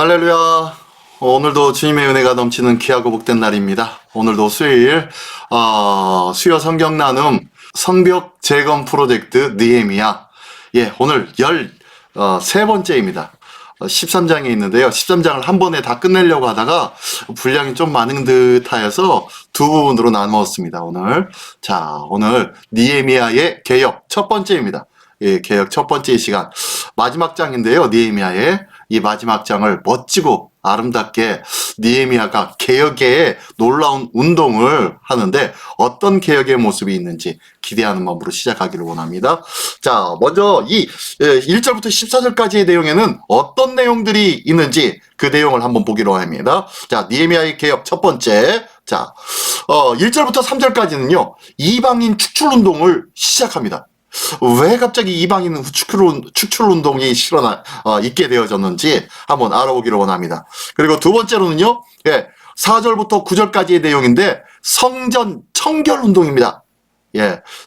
할렐루야. 오늘도 주님의 은혜가 넘치는 귀하고 복된 날입니다. 오늘도 수요일 수요 성경 나눔 성벽 재건 프로젝트 느헤미야. 오늘 13번째입니다. 13장에 있는데요. 13장을 한 번에 다 끝내려고 하다가 분량이 좀 많은 듯하여서 두 부분으로 나누었습니다. 오늘 느헤미야의 개역 첫 번째입니다. 개역 첫 번째 시간 마지막 장인데요. 느헤미야의 이 마지막 장을 멋지고 아름답게 느헤미야가 개혁의 놀라운 운동을 하는데 어떤 개혁의 모습이 있는지 기대하는 마음으로 시작하기를 원합니다. 자, 먼저 이 1절부터 14절까지의 내용에는 어떤 내용들이 있는지 그 내용을 한번 보기로 합니다. 자, 느헤미야의 개혁 첫 번째. 자, 1절부터 3절까지는요. 이방인 축출 운동을 시작합니다. 왜 갑자기 이방인 축출 운동이 있게 되어졌는지 한번 알아보기로 원합니다. 그리고 두 번째로는요, 4절부터 9절까지의 내용인데 성전 청결 운동입니다.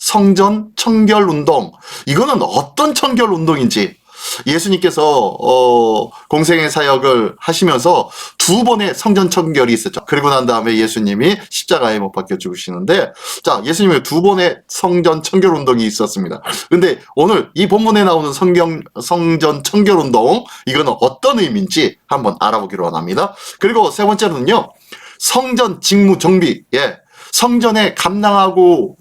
성전 청결 운동. 이거는 어떤 청결 운동인지 예수님께서 공생의 사역을 하시면서 두 번의 성전 청결이 있었죠. 그리고 난 다음에 예수님이 십자가에 못 박혀 죽으시는데, 자, 예수님의 두 번의 성전 청결 운동이 있었습니다. 근데 오늘 이 본문에 나오는 성전 청결 운동, 이거는 어떤 의미인지 한번 알아보기로 합니다. 그리고 세 번째로는요, 성전 직무 정비. 성전에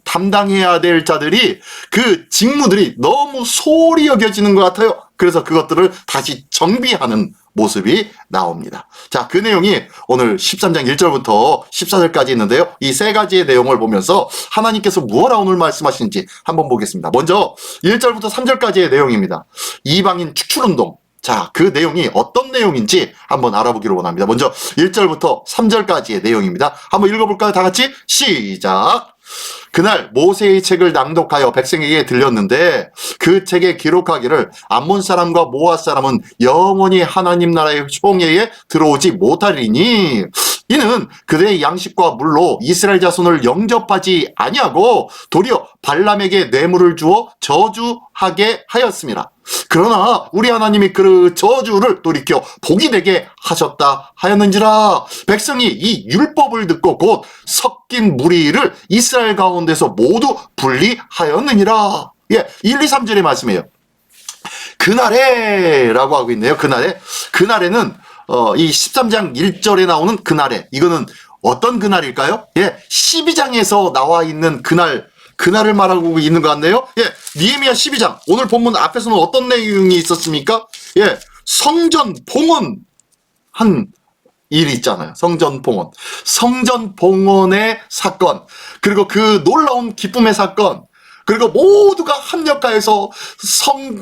담당해야 될 자들이 그 직무들이 너무 소홀히 여겨지는 것 같아요. 그래서 그것들을 다시 정비하는 모습이 나옵니다. 자, 그 내용이 오늘 13장 1절부터 14절까지 있는데요. 이 세 가지의 내용을 보면서 하나님께서 무엇라 오늘 말씀하시는지 한번 보겠습니다. 먼저 1절부터 3절까지의 내용입니다. 이방인 축출운동. 자, 그 내용이 어떤 내용인지 한번 알아보기로 원합니다. 먼저 1절부터 3절까지의 내용입니다. 한번 읽어볼까요? 다 같이 시작! 그날 모세의 책을 낭독하여 백성에게 들렸는데 그 책에 기록하기를 암몬 사람과 모압 사람은 영원히 하나님 나라의 총회에 들어오지 못하리니 이는 그들의 양식과 물로 이스라엘 자손을 영접하지 아니하고 도리어 발람에게 뇌물을 주어 저주하게 하였습니다. 그러나 우리 하나님이 그 저주를 돌이켜 복이 되게 하셨다 하였는지라. 백성이 이 율법을 듣고 곧 섞인 무리를 이스라엘 가운데서 모두 분리하였느니라. 1, 2, 3절의 말씀이에요. 그날에 라고 하고 있네요. 그날에는 이 13장 1절에 나오는 그날에, 이거는 어떤 그날일까요? 12장에서 나와 있는 그날을 말하고 있는 것 같네요. 느헤미야 12장. 오늘 본문 앞에서는 어떤 내용이 있었습니까? 성전 봉헌한 일이 있잖아요. 성전 봉헌의 사건. 그리고 그 놀라운 기쁨의 사건. 그리고 모두가 합력하여서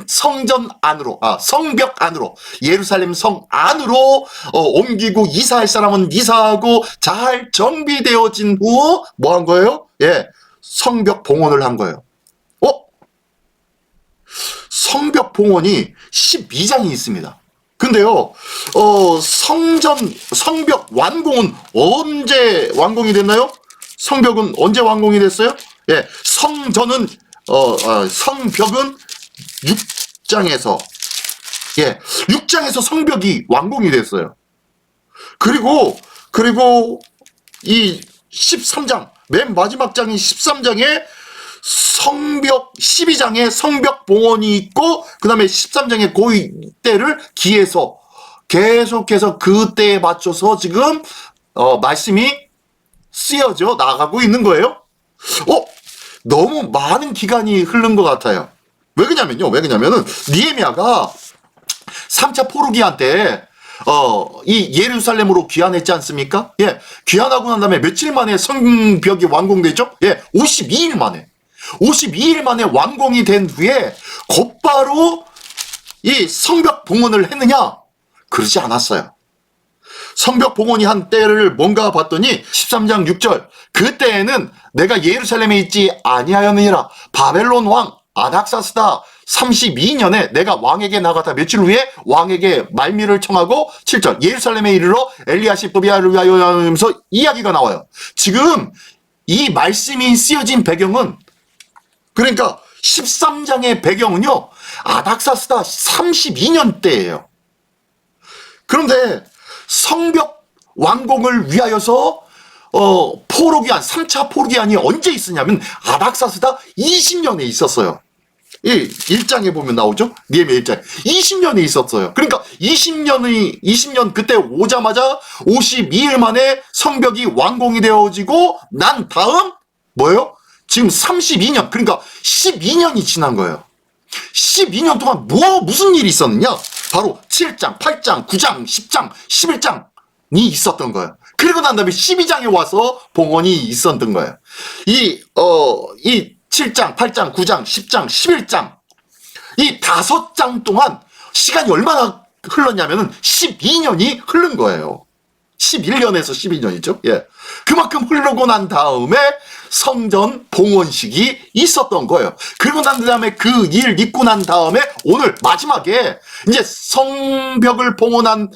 성전 안으로, 성벽 안으로, 예루살렘 성 안으로 옮기고 이사할 사람은 이사하고 잘 정비되어진 후 뭐 한 거예요? 성벽 봉헌을 한 거예요. 성벽 봉헌이 12장이 있습니다. 근데요, 성벽 완공은 언제 완공이 됐나요? 성벽은 언제 완공이 됐어요? 성벽은 6장에서 성벽이 완공이 됐어요. 그리고 이 13장, 맨 마지막 장인 13장에 12장에 성벽 봉헌이 있고, 그 다음에 13장에 그때를 기해서 계속해서 그때에 맞춰서 지금 말씀이 쓰여져 나가고 있는 거예요. 너무 많은 기간이 흐른 것 같아요. 왜 그러냐면은 느헤미야가 3차 포로기한 때 이 예루살렘으로 귀환했지 않습니까? 귀환하고 난 다음에 며칠 만에 성벽이 완공되죠? 52일 만에 완공이 된 후에 곧바로 이 성벽 봉헌을 했느냐? 그러지 않았어요. 성벽 봉헌이 한 때를 뭔가 봤더니 13장 6절, 그때에는 내가 예루살렘에 있지 아니하였느니라. 바벨론 왕 아닥사스다 32년에 내가 왕에게 나가다 며칠 후에 왕에게 말미를 청하고 7절, 예루살렘에 이르러 엘리야시 또비야를 위하여 하면서 이야기가 나와요. 지금 이 말씀이 쓰여진 배경은, 그러니까 13장의 배경은요, 아닥사스다 32년 때예요. 그런데 성벽 완공을 위하여서 포로기한 3차 포로기한이 언제 있었냐면 아닥사스다 20년에 있었어요. 이 1장에 보면 나오죠? 니에미야 1장 20년이 있었어요. 그러니까 20년 그때 오자마자 52일 만에 성벽이 완공이 되어지고 난 다음 뭐예요? 지금 32년, 그러니까 12년이 지난 거예요. 12년 동안 무슨 일이 있었느냐? 바로 7장, 8장, 9장, 10장, 11장이 있었던 거예요. 그리고 난 다음에 12장에 와서 봉헌이 있었던 거예요. 이 7장, 8장, 9장, 10장, 11장 이 5장 동안 시간이 얼마나 흘렀냐면은 12년이 흐른 거예요. 11년에서 12년이죠. 예. 그만큼 흐르고 난 다음에 성전 봉헌식이 있었던 거예요. 그리고 난 다음에 그 일 있고 난 다음에 오늘 마지막에 이제 성벽을 봉헌한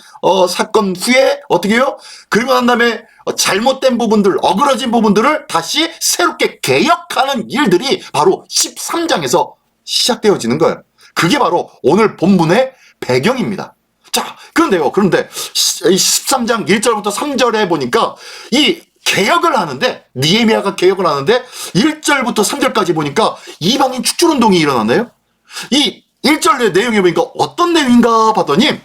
사건 후에 어떻게 해요? 그리고 난 다음에 잘못된 부분들, 어그러진 부분들을 다시 새롭게 개혁하는 일들이 바로 13장에서 시작되어지는 거예요. 그게 바로 오늘 본문의 배경입니다. 자, 그런데 13장 1절부터 3절에 보니까 이 개혁을 하는데, 니에미야가 개혁을 하는데 1절부터 3절까지 보니까 이방인 축출운동이 일어났네요. 이 1절의 내용에 보니까 어떤 내용인가 봤더니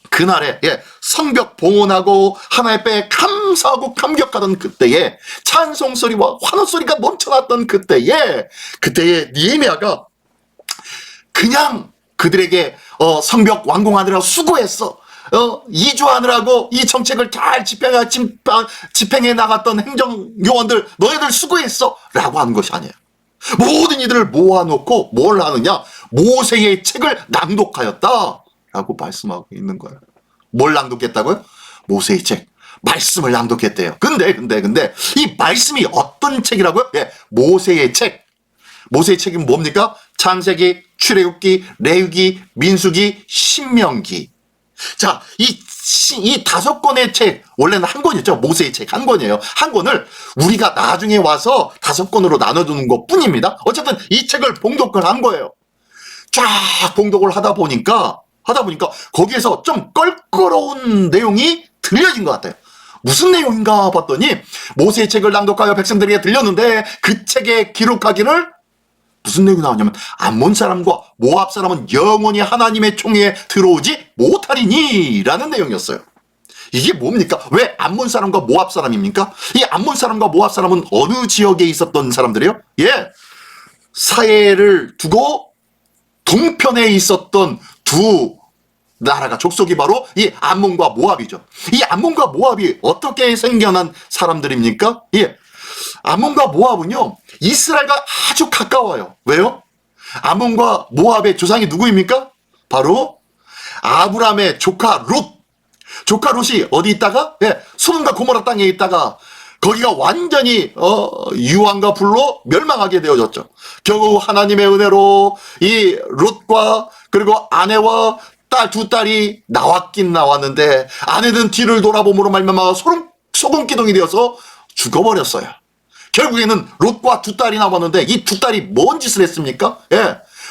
그날에 성벽 봉헌하고 하나의 때에 감사하고 감격하던 그때에 찬송소리와 환호소리가 넘쳐났던 그때에 니에미야가 그냥 그들에게 성벽 완공하느라 수고했어. 이주하느라고 이 정책을 잘 집행해 나갔던 행정요원들 너희들 수고했어 라고 하는 것이 아니에요. 모든 이들을 모아놓고 뭘 하느냐? 모세의 책을 낭독하였다 라고 말씀하고 있는 거예요. 뭘 낭독했다고요? 모세의 책, 말씀을 낭독했대요. 근데 이 말씀이 어떤 책이라고요? 모세의 책. 모세의 책이 뭡니까? 창세기, 출애굽기, 레위기, 민수기, 신명기. 자, 이 5권의 책, 원래는 한 권이죠. 모세의 책 한 권이에요. 한 권을 우리가 나중에 와서 5권으로 나눠주는 것 뿐입니다. 어쨌든 이 책을 봉독을 한 거예요. 쫙 봉독을 하다 보니까 거기에서 좀 껄끄러운 내용이 들려진 것 같아요. 무슨 내용인가 봤더니 모세의 책을 낭독하여 백성들에게 들렸는데 그 책에 기록하기를 무슨 내용이 나오냐면 암몬 사람과 모압 사람은 영원히 하나님의 총회에 들어오지 못하리니 라는 내용이었어요. 이게 뭡니까? 왜 암몬 사람과 모압 사람입니까? 이 암몬 사람과 모압 사람은 어느 지역에 있었던 사람들이에요? 사해를 두고 동편에 있었던 두 나라가 족속이 바로 이 암몬과 모압이죠. 이 암몬과 모압이 어떻게 생겨난 사람들입니까? 암몬과 모압은요 이스라엘과 아주 가까워요. 왜요? 암몬과 모압의 조상이 누구입니까? 바로 아브람의 조카 롯이 어디 있다가 소돔과 고모라 땅에 있다가 거기가 완전히 유황과 불로 멸망하게 되어졌죠. 겨우 하나님의 은혜로 이 롯과 그리고 아내와 딸 두 딸이 나왔긴 나왔는데 아내는 뒤를 돌아봄으로 말미암아 소금 기둥이 되어서 죽어버렸어요. 결국에는 롯과 두 딸이 남았는데 이 두 딸이 뭔 짓을 했습니까?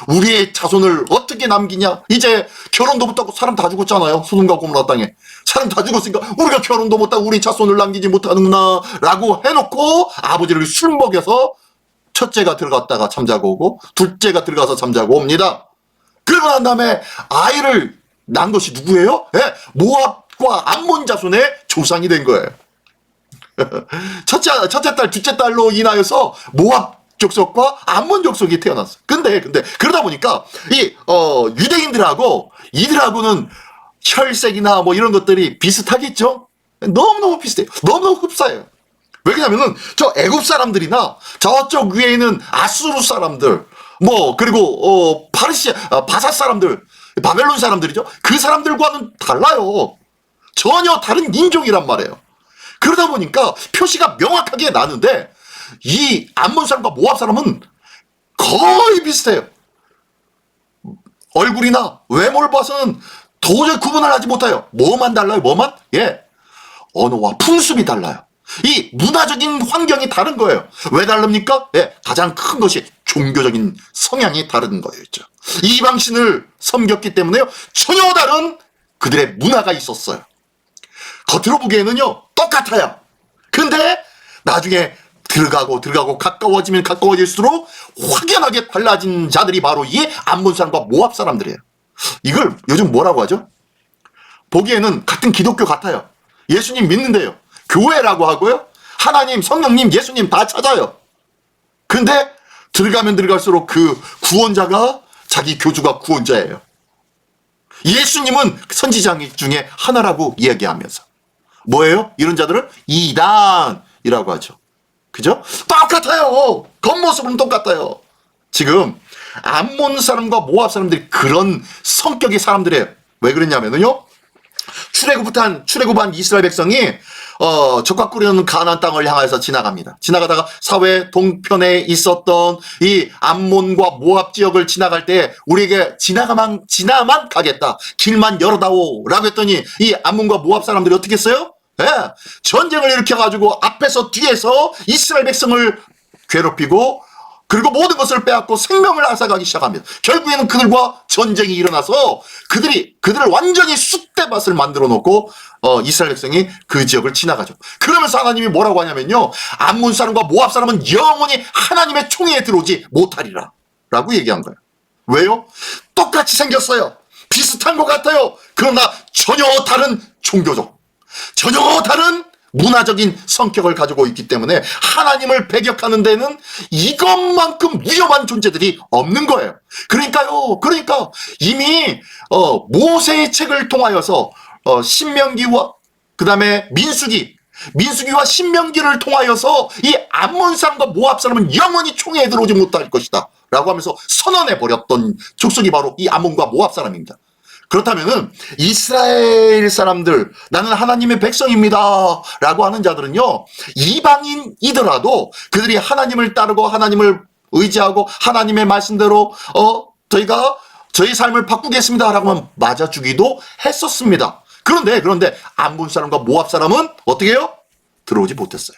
우리의 자손을 어떻게 남기냐? 이제 결혼도 못하고 사람 다 죽었잖아요. 소돔과 고모라 땅에 사람 다 죽었으니까 우리가 결혼도 못하고 우리 자손을 남기지 못하는구나 라고 해놓고 아버지를 술 먹여서 첫째가 들어갔다가 잠자고 오고 둘째가 들어가서 잠자고 옵니다. 그러고 난 다음에 아이를 낳은 것이 누구예요? 모압과 암몬 자손의 조상이 된 거예요. 첫째 딸, 둘째 딸로 인하여서 모압 족속과 암몬 족속이 태어났어. 근데 그러다 보니까 이 이들하고는 혈색이나 뭐 이런 것들이 비슷하겠죠? 너무너무 비슷해요. 너무너무 흡사해요. 왜냐면은 저 애굽 사람들이나 저쪽 위에 있는 아수르 사람들 그리고 바사 사람들, 바벨론 사람들이죠. 그 사람들과는 달라요. 전혀 다른 민족이란 말이에요. 그러다 보니까 표시가 명확하게 나는데 이 암몬 사람과 모압 사람은 거의 비슷해요. 얼굴이나 외모를 봐서는 도저히 구분을 하지 못해요. 뭐만 달라요? 언어와 풍습이 달라요. 이 문화적인 환경이 다른 거예요. 왜 다릅니까? 가장 큰 것이 종교적인 성향이 다른 거였죠. 이방신을 섬겼기 때문에요. 전혀 다른 그들의 문화가 있었어요. 겉으로 보기에는요 똑같아요. 근데 나중에 들어가고 가까워지면 가까워질수록 확연하게 달라진 자들이 바로 이 암몬 사람과 모압 사람들이에요. 이걸 요즘 뭐라고 하죠? 보기에는 같은 기독교 같아요. 예수님 믿는데요. 교회라고 하고요. 하나님, 성령님, 예수님 다 찾아요. 근데 들어가면 들어갈수록 그 구원자가 자기 교주가 구원자예요. 예수님은 선지자 중에 하나라고 이야기하면서 뭐예요? 이런 자들을 이단이라고 하죠. 그죠? 똑같아요. 겉모습은 똑같아요. 지금 암몬 사람과 모압 사람들이 그런 성격의 사람들이에요. 왜 그러냐면요. 출애굽한 이스라엘 백성이 적과 꿀이는 가나안 땅을 향해서 지나갑니다. 지나가다가 사회 동편에 있었던 이 암몬과 모압 지역을 지나갈 때 우리에게 지나만 가겠다. 길만 열어다오라고 했더니 이 암몬과 모압 사람들이 어떻게 했어요? 예, 전쟁을 일으켜가지고 앞에서 뒤에서 이스라엘 백성을 괴롭히고 그리고 모든 것을 빼앗고 생명을 앗아가기 시작합니다. 결국에는 그들과 전쟁이 일어나서 그들을 완전히 쑥대밭을 만들어 놓고 이스라엘 백성이 그 지역을 지나가죠. 그러면서 하나님이 뭐라고 하냐면요. 암몬 사람과 모압 사람은 영원히 하나님의 총회에 들어오지 못하리라 라고 얘기한 거예요. 왜요? 똑같이 생겼어요. 비슷한 것 같아요. 그러나 전혀 다른 종교적, 전혀 다른 문화적인 성격을 가지고 있기 때문에 하나님을 배격하는 데는 이것만큼 위험한 존재들이 없는 거예요. 그러니까 이미 모세의 책을 통하여서 신명기와 그 다음에 민수기와 신명기를 통하여서 이 암몬 사람과 모압 사람은 영원히 총회에 들어오지 못할 것이다 라고 하면서 선언해 버렸던 족속이 바로 이 암몬과 모압 사람입니다. 그렇다면은 이스라엘 사람들, 나는 하나님의 백성입니다 라고 하는 자들은요, 이방인이더라도 그들이 하나님을 따르고 하나님을 의지하고 하나님의 말씀대로 저희가 저희 삶을 바꾸겠습니다 라고 하면 맞아주기도 했었습니다. 그런데 암몬 사람과 모압 사람은 어떻게 해요? 들어오지 못했어요.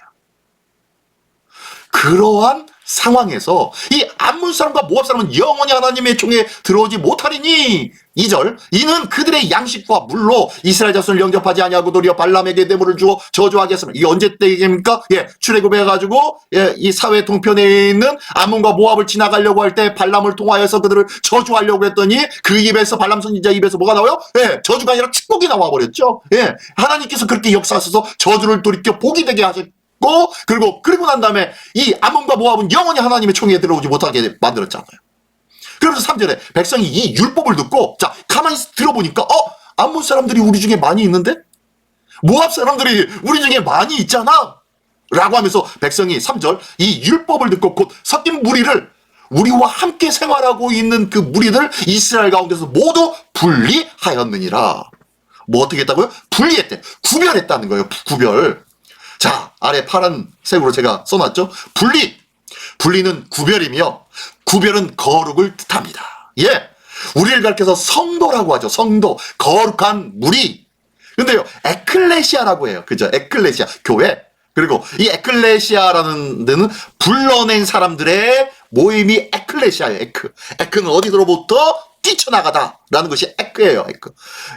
그러한 상황에서 이 암몬 사람과 모압 사람은 영원히 하나님의 총에 들어오지 못하리니 2절 이는 그들의 양식과 물로 이스라엘 자손을 영접하지 아니하고 도리어 발람에게 뇌물을 주어 저주하겠습니다. 이게 언제 때입니까? 출애굽해 가지고 이 사회 동편에 있는 암몬과 모압을 지나가려고 할 때 발람을 통하여서 그들을 저주하려고 했더니 그 입에서 발람 선지자 입에서 뭐가 나와요? 저주가 아니라 축복이 나와 버렸죠. 하나님께서 그렇게 역사하셔서 저주를 돌이켜 복이 되게 하셨고 그리고 난 다음에 이 암몬과 모압은 영원히 하나님의 총회에 들어오지 못하게 만들었잖아요. 그러면서 3절에 백성이 이 율법을 듣고 자 가만히 들어보니까 암몬 사람들이 우리 중에 많이 있는데 모압 사람들이 우리 중에 많이 있잖아 라고 하면서 백성이 3절 이 율법을 듣고 곧 섞인 무리를 우리와 함께 생활하고 있는 그 무리들 이스라엘 가운데서 모두 분리하였느니라. 뭐 어떻게 했다고요? 분리했대. 구별했다는 거예요. 구별. 자, 아래 파란색으로 제가 써놨죠. 분리는 구별이며 구별은 거룩을 뜻합니다. 우리를 가르쳐서 성도라고 하죠. 성도, 거룩한 무리. 근데요, 에클레시아라고 해요. 그죠? 에클레시아, 교회. 그리고 이 에클레시아라는 데는 불러낸 사람들의 모임이 에클레시아예요. 에크는 어디로부터 뛰쳐나가다라는 것이 에크예요.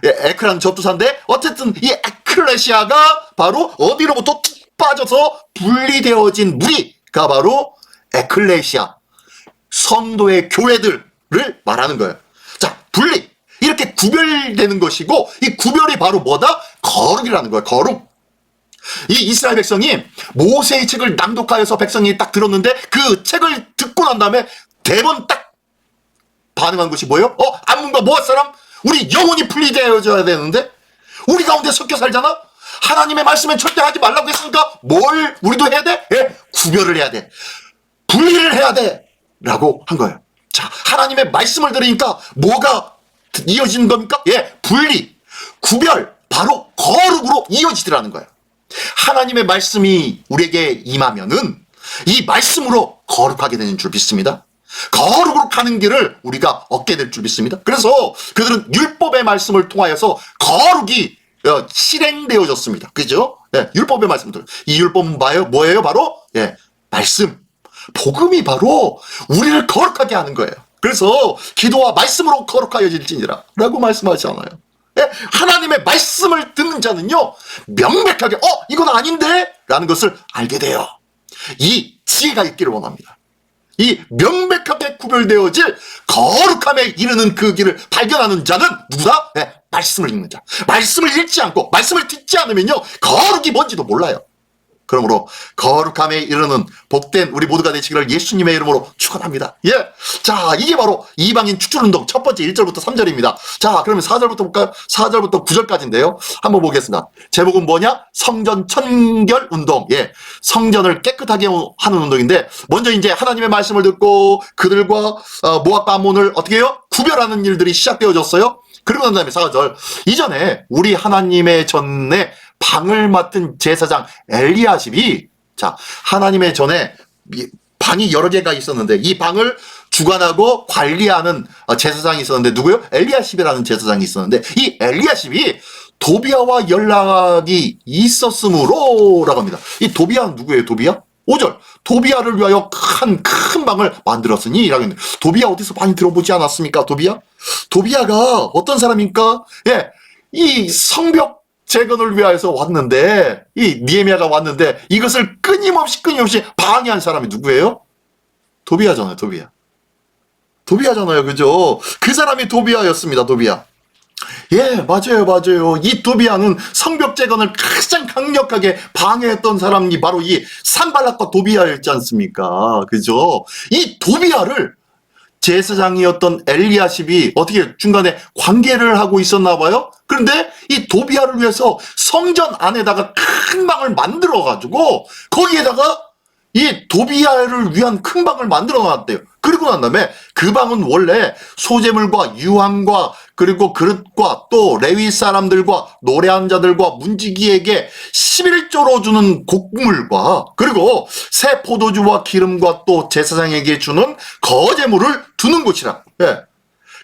에크라는 접두사인데 어쨌든 이 에클레시아가 바로 어디로부터 툭 빠져서 분리되어진 무리가 바로 에클레시아, 성도의 교회들을 말하는 거예요. 자, 분리. 이렇게 구별되는 것이고 이 구별이 바로 뭐다? 거룩이라는 거예요. 거룩. 이 이스라엘 백성이 모세의 책을 낭독하여서 백성이 딱 들었는데 그 책을 듣고 난 다음에 대번 딱 반응한 것이 뭐예요? 암몬과 모압 사람 우리 영원히 분리되어져야 되는데 우리 가운데 섞여 살잖아? 하나님의 말씀엔 절대 하지 말라고 했으니까 뭘 우리도 해야 돼? 구별을 해야 돼. 분리를 해야 돼 라고 한 거예요. 자, 하나님의 말씀을 들으니까 뭐가 이어지는 겁니까? 분리, 구별, 바로 거룩으로 이어지더라는 거예요. 하나님의 말씀이 우리에게 임하면은 이 말씀으로 거룩하게 되는 줄 믿습니다. 거룩으로 가는 길을 우리가 얻게 될 줄 믿습니다. 그래서 그들은 율법의 말씀을 통하여서 거룩이 실행되어졌습니다. 그죠? 율법의 말씀들. 이 율법은 뭐예요? 바로 말씀. 복음이 바로 우리를 거룩하게 하는 거예요. 그래서 기도와 말씀으로 거룩하여질지니라 라고 말씀하잖아요. 예? 하나님의 말씀을 듣는 자는요, 명백하게 이건 아닌데? 라는 것을 알게 돼요. 이 지혜가 있기를 원합니다. 이 명백하게 구별되어질 거룩함에 이르는 그 길을 발견하는 자는 누구다? 네, 말씀을 읽는 자. 말씀을 읽지 않고 말씀을 듣지 않으면요, 거룩이 뭔지도 몰라요. 그러므로 거룩함에 이르는 복된 우리 모두가 되시기를 예수님의 이름으로 축원합니다. 예, 자, 이게 바로 이방인 축출운동 첫 번째 1절부터 3절입니다. 자, 그러면 4절부터 볼까요? 4절부터 9절까지인데요. 한번 보겠습니다. 제목은 뭐냐? 성전 청결 운동. 예, 성전을 깨끗하게 하는 운동인데, 먼저 이제 하나님의 말씀을 듣고 그들과 모압과 암몬을 어떻게 해요? 구별하는 일들이 시작되어졌어요. 그리고 난 다음에 4절, 이전에 우리 하나님의 전에 방을 맡은 제사장 엘리야십이, 자, 하나님의 전에 방이 여러 개가 있었는데 이 방을 주관하고 관리하는 제사장이 있었는데 누구요? 엘리야십이라는 제사장이 있었는데 이 엘리야십이 도비아와 연락이 있었으므로 라고 합니다. 이 도비아는 누구예요? 도비아? 5절, 도비아를 위하여 큰 방을 만들었으니 라고 했는데, 도비아 어디서 많이 들어보지 않았습니까? 도비아가 어떤 사람입니까? 예, 이 성벽 재건을 위하여서 왔는데, 이 니에미아가 왔는데 이것을 끊임없이 방해한 사람이 누구예요? 도비아잖아요. 도비아잖아요. 그죠? 그 사람이 도비아였습니다. 도비아. 예, 맞아요. 이 도비아는 성벽 재건을 가장 강력하게 방해했던 사람이 바로 이 산발락과 도비아였지 않습니까? 그죠? 이 도비아를 제사장이었던 엘리야십이 어떻게 중간에 관계를 하고 있었나 봐요. 그런데 이 도비아를 위해서 성전 안에다가 큰 방을 만들어 가지고 거기에다가 이 도비아를 위한 큰 방을 만들어 놨대요. 그리고 난 다음에 그 방은 원래 소재물과 유황과 그리고 그릇과 또 레위 사람들과 노래하는 자들과 문지기에게 11조로 주는 곡물과 그리고 새 포도주와 기름과 또 제사장에게 주는 거제물을 두는 곳이라. 예.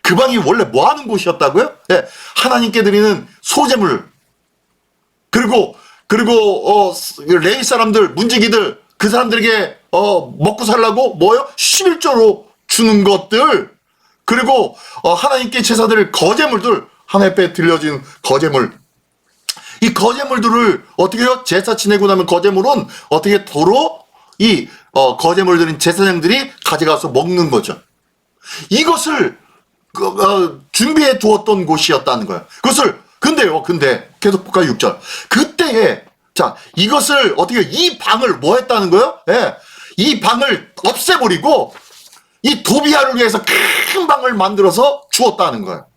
그 방이 원래 뭐 하는 곳이었다고요? 예. 하나님께 드리는 소재물 그리고 레위 사람들, 문지기들 그 사람들에게 먹고 살라고 뭐요? 11조로 주는 것들, 그리고 하나님께 제사드릴 거제물들, 하나님 앞에 들려진 거제물, 이 거제물들을 어떻게 해요? 제사 지내고 나면 거제물은 어떻게 도로 이 거제물들인 제사장들이 가져가서 먹는 거죠. 이것을 준비해 두었던 곳이었다는 거예요. 근데 계속 볼까요? 6절. 그때에 자, 이것을 어떻게 이 방을 뭐 했다는 거예요? 예. 이 방을 없애버리고 이 도비아를 위해서 큰 방을 만들어서 주었다는 거예요.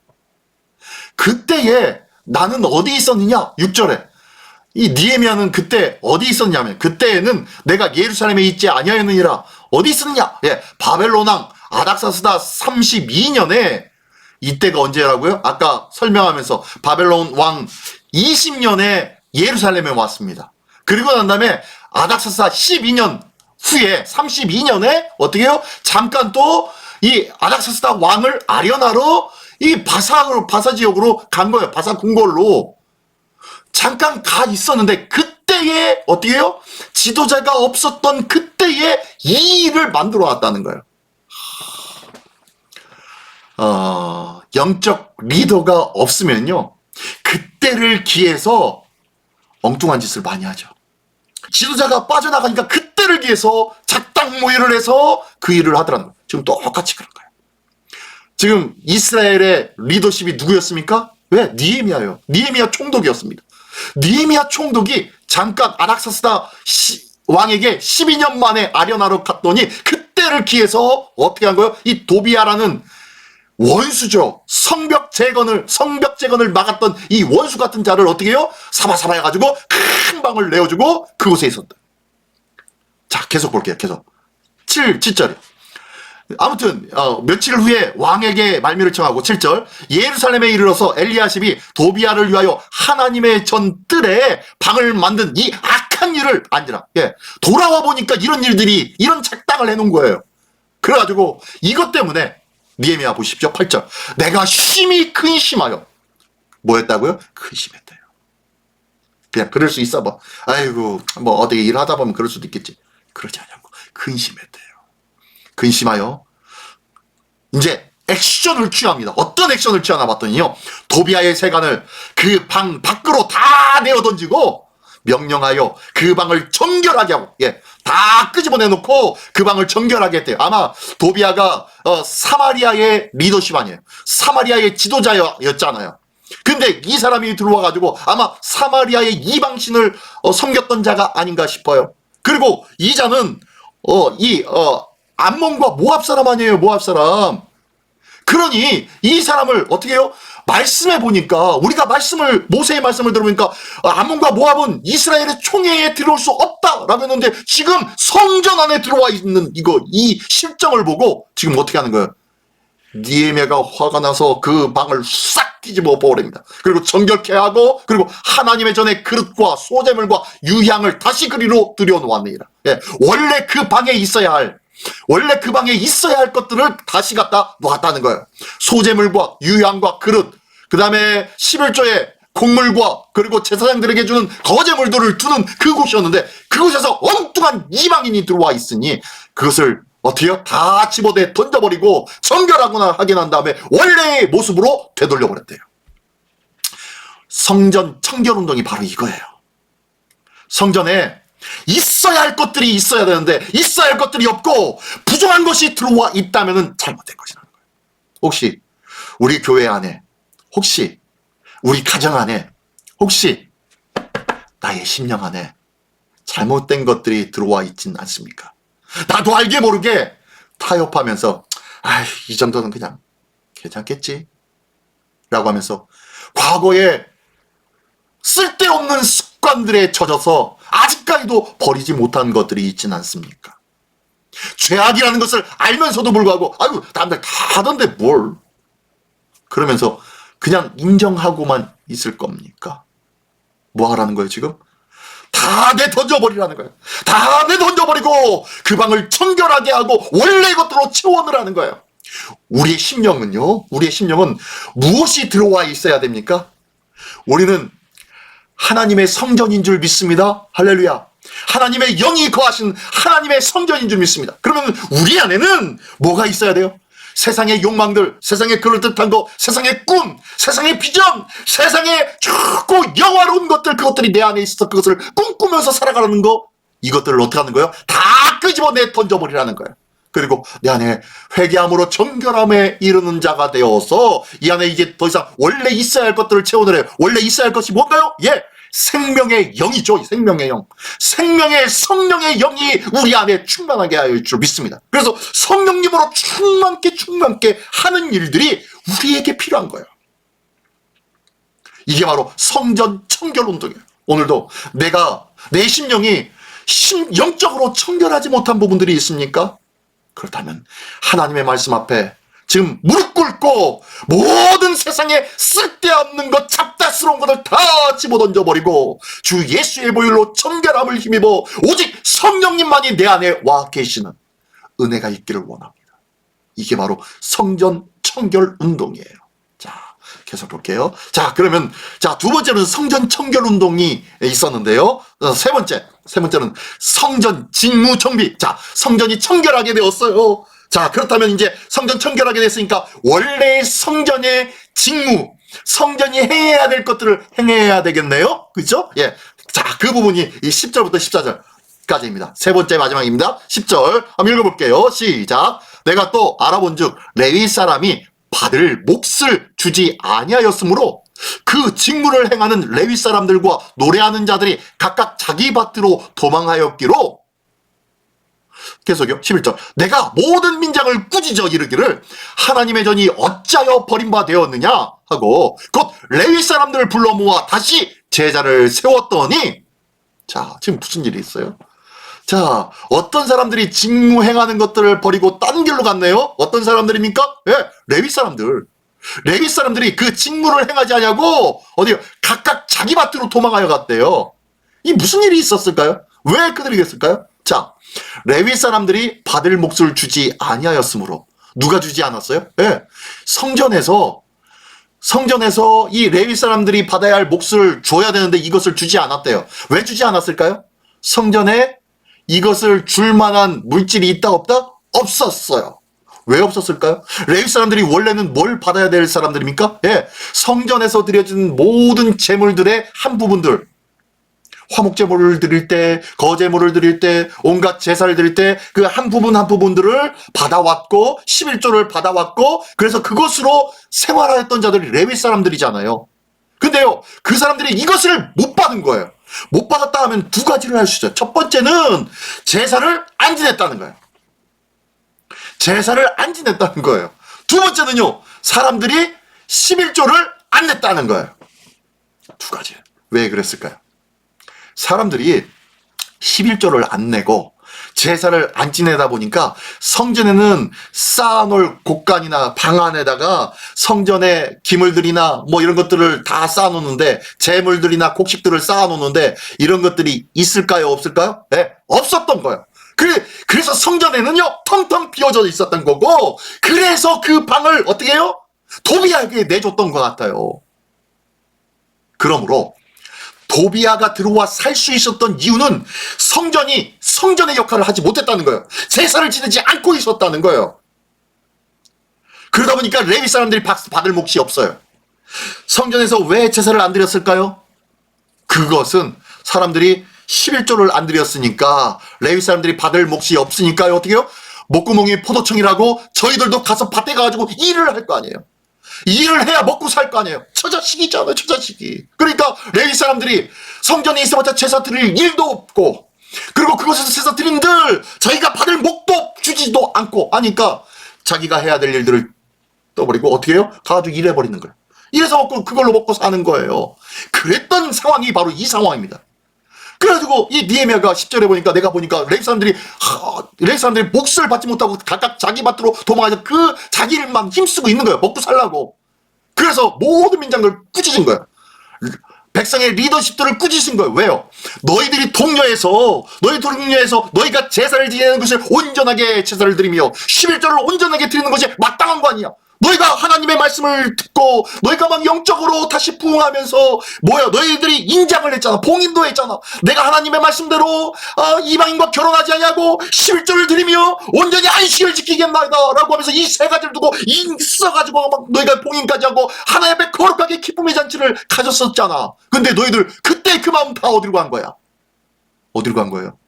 그때에 나는 어디 있었느냐? 6절에 이 니에미아는 그때 어디 있었냐면, 그때에는 내가 예루살렘에 있지 아니하였느니라. 어디 있었느냐? 예, 바벨론 왕 아닥사스다 32년에, 이때가 언제라고요? 아까 설명하면서 바벨론 왕 20년에 예루살렘에 왔습니다. 그리고 난 다음에 아닥사스다 12년 후에 32년에 어떻게 해요? 잠깐 또 이 아닥사스다 왕을 아련하러 이 바사 지역으로 간 거예요. 바사 궁궐로 잠깐 가 있었는데, 그때에 어떻게 해요? 지도자가 없었던 그때에 이 일을 만들어 왔다는 거예요. 영적 리더가 없으면요, 그때를 기해서 엉뚱한 짓을 많이 하죠. 지도자가 빠져나가니까 그때를 기해서 작당 모의를 해서 그 일을 하더라는 거예요. 지금 똑같이 그런 거예요. 지금 이스라엘의 리더십이 누구였습니까? 왜? 니에미아요. 니에미아 총독이었습니다. 니에미아 총독이 잠깐 아닥사스다 왕에게 12년 만에 아련하러 갔더니 그때를 기해서 어떻게 한 거예요? 이 도비아라는 원수죠. 성벽 재건을 막았던 이 원수 같은 자를 어떻게 해요? 사바사바 해가지고 큰 방을 내어주고 그곳에 있었다. 자, 계속 볼게요. 계속. 7절. 아무튼 며칠 후에 왕에게 말미를 청하고 7절, 예루살렘에 이르러서 엘리야십이 도비아를 위하여 하나님의 전 뜰에 방을 만든 이 악한 일을 안지라. 예, 돌아와 보니까 이런 작당을 해놓은 거예요. 그래가지고 이것 때문에 니에미야 보십시오. 8절. 내가 심히 근심하여. 뭐 했다고요? 근심했대요. 그냥 그럴 수 있어 봐. 아이고, 뭐 어떻게 일하다 보면 그럴 수도 있겠지. 그러지 않냐고. 근심했대요. 근심하여 이제 액션을 취합니다. 어떤 액션을 취하나 봤더니요, 도비아의 세간을 그 방 밖으로 다 내어 던지고 명령하여 그 방을 정결하게 하고, 다 끄집어내놓고 그 방을 정결하게 했대요. 아마 도비아가 사마리아의 리더십 아니에요. 사마리아의 지도자였잖아요. 근데 이 사람이 들어와가지고 아마 사마리아의 이방신을 섬겼던 자가 아닌가 싶어요. 그리고 이 자는 암몬과 모압 사람 아니에요. 모압 사람. 그러니 이 사람을 어떻게 해요? 말씀해 보니까, 우리가 모세의 말씀을 들어보니까 암몬과 모압은 이스라엘의 총회에 들어올 수 없다라고 했는데, 지금 성전 안에 들어와 있는 이 실정을 보고 지금 어떻게 하는 거예요? 느헤미야가 화가 나서 그 방을 싹 뒤집어 버립니다. 그리고 정결케 하고, 그리고 하나님의 전에 그릇과 소재물과 유향을 다시 그리로 들여놓았느니라. 원래 그 방에 있어야 할 것들을 다시 갖다 놓았다는 거예요. 소재물과 유향과 그릇, 그 다음에 11조에 곡물과 그리고 제사장들에게 주는 거제물들을 두는 그곳이었는데, 그곳에서 엉뚱한 이방인이 들어와 있으니 그것을 어떻게 해요? 다 집어내 던져버리고 정결하거나 하게 난 다음에 원래의 모습으로 되돌려버렸대요. 성전 청결운동이 바로 이거예요. 성전에 있어야 할 것들이 있어야 되는데 있어야 할 것들이 없고 부정한 것이 들어와 있다면 잘못된 것이라는 거예요. 혹시 우리 교회 안에, 혹시 우리 가정 안에, 혹시 나의 심령 안에 잘못된 것들이 들어와 있진 않습니까? 나도 알게 모르게 타협하면서 이 정도는 그냥 괜찮겠지 라고 하면서 과거에 쓸데없는 습관들에 젖어서 아직까지도 버리지 못한 것들이 있진 않습니까? 죄악이라는 것을 알면서도 불구하고 남들 다 하던데 뭘, 그러면서 그냥 인정하고만 있을 겁니까? 뭐 하라는 거예요 지금? 다 내던져버리라는 거예요. 다 내던져버리고 그 방을 청결하게 하고 원래의 것들로 채워넣으라는 거예요. 우리의 심령은 무엇이 들어와 있어야 됩니까? 우리는 하나님의 성전인 줄 믿습니다. 할렐루야. 하나님의 영이 거하신 하나님의 성전인 줄 믿습니다. 그러면 우리 안에는 뭐가 있어야 돼요? 세상의 욕망들, 세상의 그럴듯한 거, 세상의 꿈, 세상의 비전, 세상의 좋고 영화로운 것들, 그것들이 내 안에 있어서 그것을 꿈꾸면서 살아가는 거, 이것들을 어떻게 하는 거예요? 다 끄집어내 던져버리라는 거예요. 그리고 내 안에 회개함으로 정결함에 이르는 자가 되어서 이 안에 이제 더 이상 원래 있어야 할 것들을 채워내래요. 원래 있어야 할 것이 뭔가요? 생명의 영이죠. 생명의 영. 생명의 성령의 영이 우리 안에 충만하게 하여 줄 믿습니다. 그래서 성령님으로 충만케 하는 일들이 우리에게 필요한 거예요. 이게 바로 성전 청결 운동이에요. 오늘도 내 심령이 영적으로 청결하지 못한 부분들이 있습니까? 그렇다면 하나님의 말씀 앞에 지금 무릎 꿇고 모든 세상에 쓸데없는 것, 잡다스러운 것을 다 집어던져버리고 주 예수의 보혈로 청결함을 힘입어 오직 성령님만이 내 안에 와 계시는 은혜가 있기를 원합니다. 이게 바로 성전 청결 운동이에요. 자, 계속 볼게요. 자, 그러면 두 번째는 성전 청결 운동이 있었는데요. 세 번째는 성전 직무 정비. 자, 성전이 청결하게 되었어요. 자, 그렇다면 이제 성전 청결하게 됐으니까 원래의 성전의 직무, 성전이 행해야 될 것들을 행해야 되겠네요. 그죠? 자, 그 부분이 이 10절부터 14절까지입니다. 세 번째 마지막입니다. 10절 한번 읽어볼게요. 시작. 내가 또 알아본즉 레위 사람이 받을 몫을 주지 아니하였으므로 그 직무를 행하는 레위 사람들과 노래하는 자들이 각각 자기 밭으로 도망하였기로, 계속요. 11절. 내가 모든 민장을 꾸짖어 이르기를 하나님의 전이 어찌하여 버림바 되었느냐 하고 곧 레위 사람들을 불러 모아 다시 제자를 세웠더니, 자, 지금 무슨 일이 있어요? 자, 어떤 사람들이 직무 행하는 것들을 버리고 딴 길로 갔네요. 어떤 사람들입니까? 레위 사람들. 레위 사람들이 그 직무를 행하지 않냐고 어디요? 각각 자기 밭으로 도망하여 갔대요. 이 무슨 일이 있었을까요? 왜 그들이 그랬을까요? 자, 레위 사람들이 받을 몫을 주지 아니하였으므로. 누가 주지 않았어요? 성전에서 이 레위 사람들이 받아야 할 몫을 줘야 되는데 이것을 주지 않았대요. 왜 주지 않았을까요? 성전에 이것을 줄 만한 물질이 있다 없다? 없었어요. 왜 없었을까요? 레위 사람들이 원래는 뭘 받아야 될 사람들입니까? 예, 성전에서 드려진 모든 제물들의 한 부분들, 화목제물을 드릴 때, 거제물을 드릴 때, 온갖 제사를 드릴 때 그 한 부분 한 부분들을 받아왔고 11조를 받아왔고 그래서 그것으로 생활하였던 자들이 레위 사람들이잖아요. 근데요, 그 사람들이 이것을 못 받은 거예요. 못 받았다 하면 두 가지를 할 수 있어요. 첫 번째는 제사를 안 지냈다는 거예요. 제사를 안 지냈다는 거예요. 두 번째는요, 사람들이 11조를 안 냈다는 거예요. 두 가지. 왜 그랬을까요? 사람들이 11조를 안 내고 제사를 안 지내다 보니까 성전에는 쌓아놓을 곳간이나 방 안에다가 성전의 기물들이나 뭐 이런 것들을 다 쌓아놓는데, 제물들이나 곡식들을 쌓아놓는데 이런 것들이 있을까요? 없을까요? 네, 없었던 거예요. 그래서 성전에는요, 텅텅 비어져 있었던 거고, 그래서 그 방을 어떻게 해요? 도비아에게 내줬던 것 같아요. 그러므로 도비아가 들어와 살 수 있었던 이유는 성전이 성전의 역할을 하지 못했다는 거예요. 제사를 지내지 않고 있었다는 거예요. 그러다 보니까 레위 사람들이 받을 몫이 없어요. 성전에서 왜 제사를 안 드렸을까요? 그것은 사람들이 11조를 안 드렸으니까, 레위 사람들이 받을 몫이 없으니까요. 어떻게 해요? 목구멍이 포도청이라고 저희들도 가서 밭에 가가지고 일을 할 거 아니에요. 일을 해야 먹고 살 거 아니에요. 처자식이잖아요, 처자식이. 그러니까 레위 사람들이 성전에 있어봤자 제사 드릴 일도 없고, 그리고 그곳에서 제사 드린들 자기가 받을 목도 주지도 않고 하니까 자기가 해야 될 일들을 떠버리고 어떻게 해요? 가가지고 일해버리는 거예요. 이래서 먹고 그걸로 먹고 사는 거예요. 그랬던 상황이 바로 이 상황입니다. 그래가지고 이 니에미아가 10절에 보니까, 내가 보니까 레위 사람들이 몫을 받지 못하고 각각 자기 밭으로 도망가서 그 자기 일만 힘쓰고 있는 거예요. 먹고 살라고. 그래서 모든 민장을 꾸짖은 거예요. 백성의 리더십들을 꾸짖은 거예요. 왜요? 너희들이 동료에서 너희가 제사를 지내는 것을 온전하게 제사를 드리며 11조를 온전하게 드리는 것이 마땅한 거 아니야. 너희가 하나님의 말씀을 듣고 너희가 막 영적으로 다시 부흥하면서 너희들이 인장을 했잖아. 봉인도 했잖아. 내가 하나님의 말씀대로 이방인과 결혼하지 않냐고 11조를 드리며 온전히 안식을 지키겠나이다 라고 하면서 이 세 가지를 두고 있어가지고 막 너희가 봉인까지 하고 하나님 앞에 거룩하게 기쁨의 잔치를 가졌었잖아. 근데 너희들 그때 그 마음 다 어디로 간 거야? 어디로 간 거예요?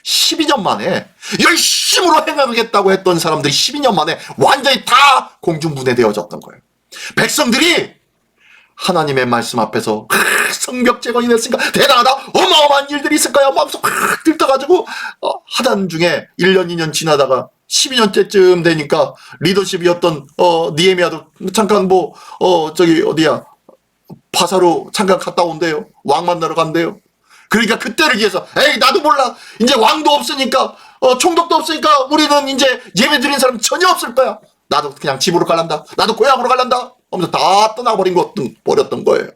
12년 만에 열심으로 행하겠다고 했던 사람들이 12년 만에 완전히 다 공중분해되어졌던 거예요. 백성들이 하나님의 말씀 앞에서 성벽재건이 됐으니까 대단하다, 어마어마한 일들이 있을 거야 마음속 들떠가지고 하던 중에 1년 2년 지나다가 12년째쯤 되니까 리더십이었던 니에미아도 잠깐 바사로 잠깐 갔다 온대요. 왕 만나러 간대요. 그러니까 그때를 위해서 나도 몰라, 이제 왕도 없으니까 총독도 없으니까 우리는 이제 예배 드리는 사람 전혀 없을 거야. 나도 그냥 집으로 갈란다, 나도 고향으로 갈란다 하면서 다 버렸던 거예요.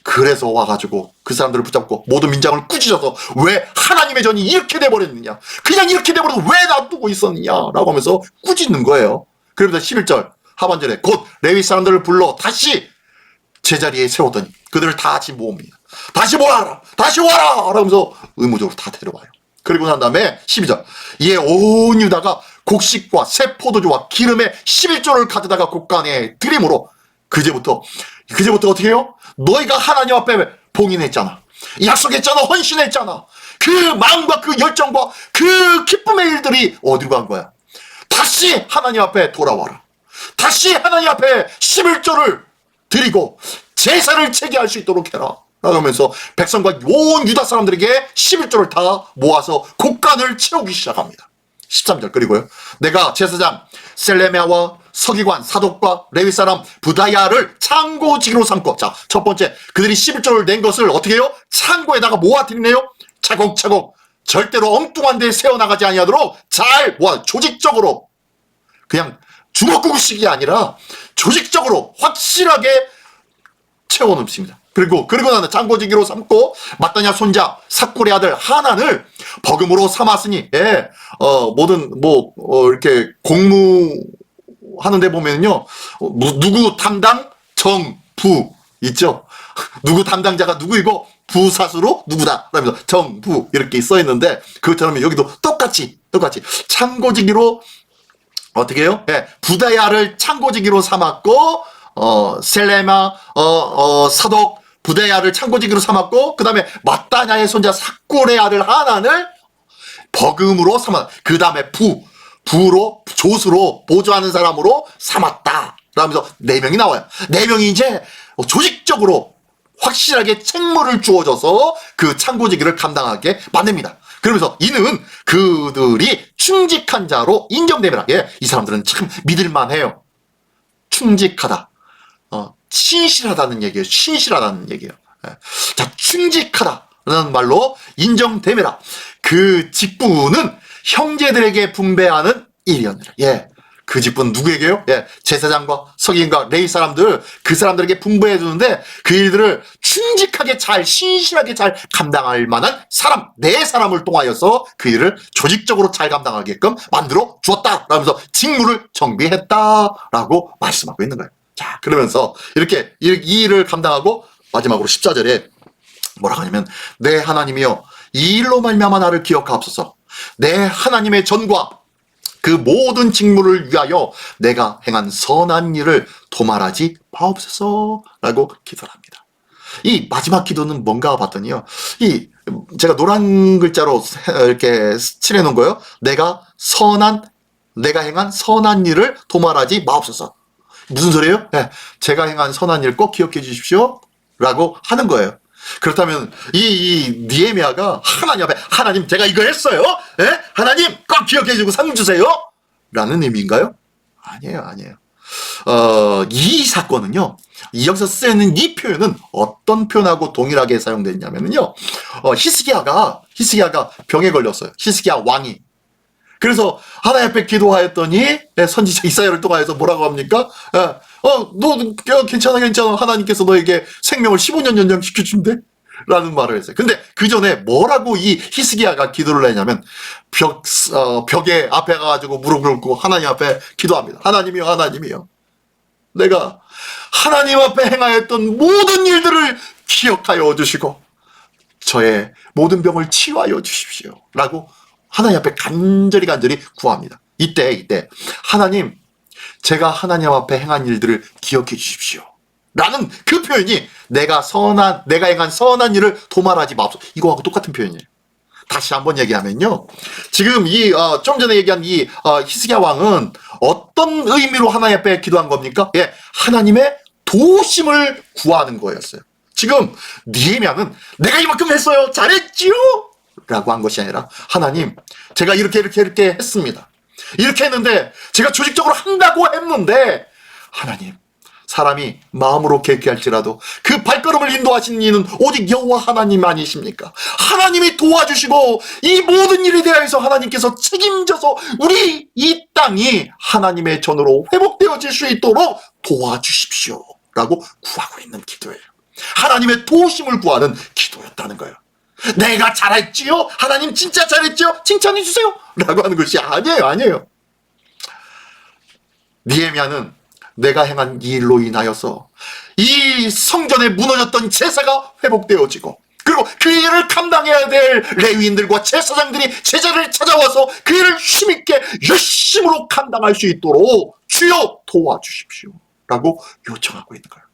그래서 와가지고 그 사람들을 붙잡고 모든 민장을 꾸짖어서 왜 하나님의 전이 이렇게 돼버렸느냐, 그냥 이렇게 돼버려도 왜 놔두고 있었느냐 라고 하면서 꾸짖는 거예요. 그러면서 11절 하반절에 곧 레위 사람들을 불러 다시 제자리에 세웠더니 그들을 다 같이 모읍니다. 다시 모아라, 다시 와라 라면서 의무적으로 다 데려와요. 그리고 난 다음에 12절 이에 온 유다가 곡식과 새 포도주와 기름에 11조를 가져다가 곳간에 드림으로 그제부터 어떻게 해요? 너희가 하나님 앞에 봉인했잖아, 약속했잖아, 헌신했잖아. 그 마음과 그 열정과 그 기쁨의 일들이 어디로 간 거야? 다시 하나님 앞에 돌아와라. 다시 하나님 앞에 11조를 드리고 제사를 체계할 수 있도록 해라 라고 하면서 백성과 온 유다 사람들에게 11조를 다 모아서 곳간을 채우기 시작합니다. 13절 그리고요, 내가 제사장 셀레미야와 서기관 사독과 레위 사람 부다야를 창고지기로 삼고, 자, 첫 번째 그들이 11조를 낸 것을 어떻게 해요? 창고에다가 모아드리네요. 차곡차곡 절대로 엉뚱한 데 세워나가지 아니하도록 잘 모아, 조직적으로, 그냥 주먹구구식이 아니라 조직적으로 확실하게 채워놓습니다. 그리고 나는 창고지기로 삼고 마따냐 손자 삭굴의 아들 하난을 버금으로 삼았으니, 모든 이렇게 공무하는데 보면요, 누구 담당 정부 있죠. 누구 담당자가 누구이고 부사수로 누구다 그러면서 정부 이렇게 써 있는데, 그것처럼 여기도 똑같이 창고지기로 어떻게 해요? 예, 부다야를 창고지기로 삼았고, 셀레마, 사독, 부다야를 창고지기로 삼았고, 그 다음에 마따냐의 손자 삭골의 아들 하난을 버금으로 삼았다. 그 다음에 부로, 조수로, 보조하는 사람으로 삼았다. 라면서 4명이 나와요. 4명이 이제 조직적으로 확실하게 책무를 주어져서 그 창고지기를 감당하게 만듭니다. 그러면서 이는 그들이 충직한 자로 인정되면, 예, 이 사람들은 참 믿을만해요. 충직하다. 신실하다는 얘기예요. 신실하다는 얘기예요. 예. 자, 충직하다라는 말로 인정되면 그 직분은 형제들에게 분배하는 일이었느라. 예. 그 직분 누구에게요? 예, 제사장과 서기관과 레위 사람들, 그 사람들에게 분배해 주는데 그 일들을 충직하게 잘, 신실하게 잘 감당할 만한 사람, 4사람을 통하여서 그 일을 조직적으로 잘 감당하게끔 만들어 주었다. 라면서 직무를 정비했다라고 말씀하고 있는 거예요. 자, 그러면서 이렇게 이 일을 감당하고 마지막으로 14절에 뭐라고 하냐면, 내 하나님이여 이 일로 말미암아 나를 기억하옵소서. 내 하나님의 전과 그 모든 직무를 위하여 내가 행한 선한 일을 도말하지 마옵소서 라고 기도를 합니다. 이 마지막 기도는 뭔가 봤더니요, 제가 노란 글자로 이렇게 칠해 놓은 거예요. 내가 행한 선한 일을 도말하지 마옵소서. 무슨 소리예요? 네, 제가 행한 선한 일 꼭 기억해 주십시오 라고 하는 거예요. 그렇다면 이 느헤미야가 하나님 앞에, 하나님 제가 이거 했어요, 예? 하나님 꼭 기억해 주고 상 주세요 라는 의미인가요? 아니에요. 이 사건은요, 이 여기서 쓰여있는 이 표현은 어떤 표현하고 동일하게 사용됐냐면요, 히스기야가 병에 걸렸어요. 히스기야 왕이. 그래서 하나님 앞에 기도하였더니 선지자 이사야를 통하여서 뭐라고 합니까? 너 괜찮아. 하나님께서 너에게 생명을 15년 연장시켜준대? 라는 말을 했어요. 근데 그 전에 뭐라고 이 히스기야가 기도를 했냐면, 벽에 앞에 가가지고 무릎을 꿇고 하나님 앞에 기도합니다. 하나님이요. 내가 하나님 앞에 행하였던 모든 일들을 기억하여 주시고 저의 모든 병을 치유하여 주십시오 라고 하나님 앞에 간절히 구합니다. 이때 하나님, 제가 하나님 앞에 행한 일들을 기억해 주십시오 라는 그 표현이 내가 행한 선한 일을 도말하지 마옵소서, 이거하고 똑같은 표현이에요. 다시 한번 얘기하면요, 지금 좀 전에 얘기한 히스기야 왕은 어떤 의미로 하나님 앞에 기도한 겁니까? 예, 하나님의 도우심을 구하는 거였어요. 지금 느헤미야는 내가 이만큼 했어요, 잘했지요? 라고 한 것이 아니라, 하나님 제가 이렇게 했습니다. 이렇게 했는데, 제가 조직적으로 한다고 했는데, 하나님, 사람이 마음으로 계획할지라도 그 발걸음을 인도하시는 이는 오직 여호와 하나님 아니십니까? 하나님이 도와주시고 이 모든 일에 대해서 하나님께서 책임져서 우리 이 땅이 하나님의 전으로 회복되어질 수 있도록 도와주십시오 라고 구하고 있는 기도예요. 하나님의 도우심을 구하는 기도였다는 거예요. 내가 잘했지요? 하나님 진짜 잘했지요? 칭찬해 주세요 라고 하는 것이 아니에요. 느헤미야는 내가 행한 이 일로 인하여서 이 성전에 무너졌던 제사가 회복되어지고, 그리고 그 일을 감당해야 될 레위인들과 제사장들이 제자를 찾아와서 그 일을 힘있게 열심으로 감당할 수 있도록 주여 도와주십시오 라고 요청하고 있는 거예요.